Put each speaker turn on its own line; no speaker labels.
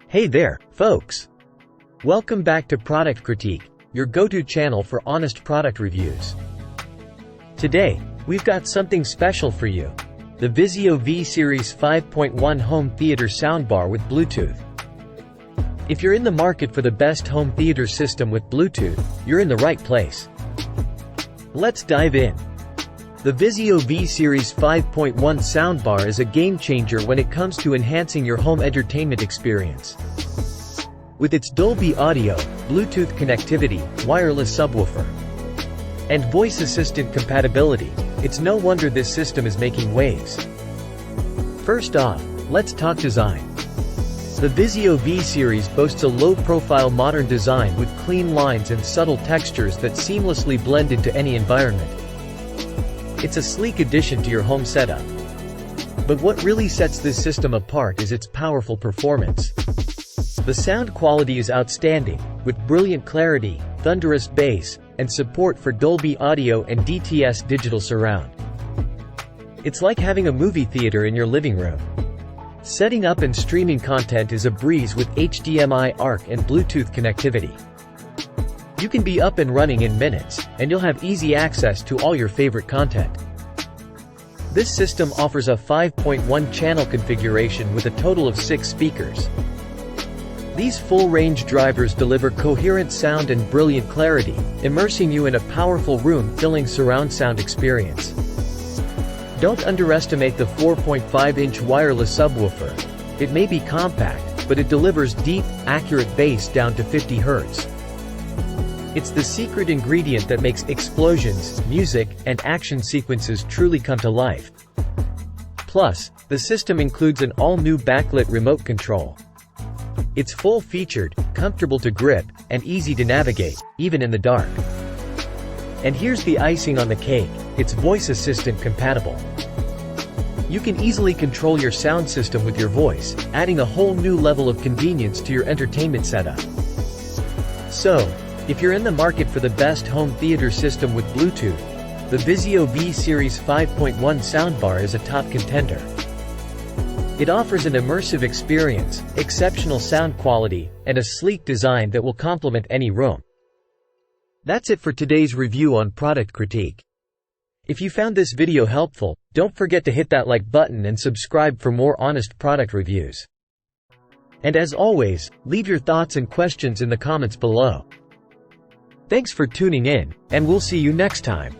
Hey there, folks! Welcome back to Product Critique, your go-to channel for honest product reviews. Today, we've got something special for you. The VIZIO V-Series 5.1 home theater soundbar with Bluetooth. If you're in the market for the best home theater system with Bluetooth, you're in the right place. Let's dive in. The VIZIO V-Series 5.1 soundbar is a game-changer when it comes to enhancing your home entertainment experience. With its Dolby audio, Bluetooth connectivity, wireless subwoofer, and voice assistant compatibility, it's no wonder this system is making waves. First off, let's talk design. The VIZIO V-Series boasts a low-profile modern design with clean lines and subtle textures that seamlessly blend into any environment. It's a sleek addition to your home setup. But what really sets this system apart is its powerful performance. The sound quality is outstanding, with brilliant clarity, thunderous bass, and support for Dolby audio and DTS digital surround. It's like having a movie theater in your living room. Setting up and streaming content is a breeze with HDMI ARC and Bluetooth connectivity. You can be up and running in minutes, and you'll have easy access to all your favorite content. This system offers a 5.1 channel configuration with a total of 6 speakers. These full-range drivers deliver coherent sound and brilliant clarity, immersing you in a powerful room-filling surround sound experience. Don't underestimate the 4.5-inch wireless subwoofer. It may be compact, but it delivers deep, accurate bass down to 50 Hz. It's the secret ingredient that makes explosions, music, and action sequences truly come to life. Plus, the system includes an all-new backlit remote control. It's full-featured, comfortable to grip, and easy to navigate, even in the dark. And here's the icing on the cake, it's voice assistant compatible. You can easily control your sound system with your voice, adding a whole new level of convenience to your entertainment setup. So, if you're in the market for the best home theater system with Bluetooth, the VIZIO V-Series 5.1 soundbar is a top contender. It offers an immersive experience, exceptional sound quality, and a sleek design that will complement any room. That's it for today's review on Product Critique. If you found this video helpful, don't forget to hit that like button and subscribe for more honest product reviews. And as always, leave your thoughts and questions in the comments below. Thanks for tuning in, and we'll see you next time.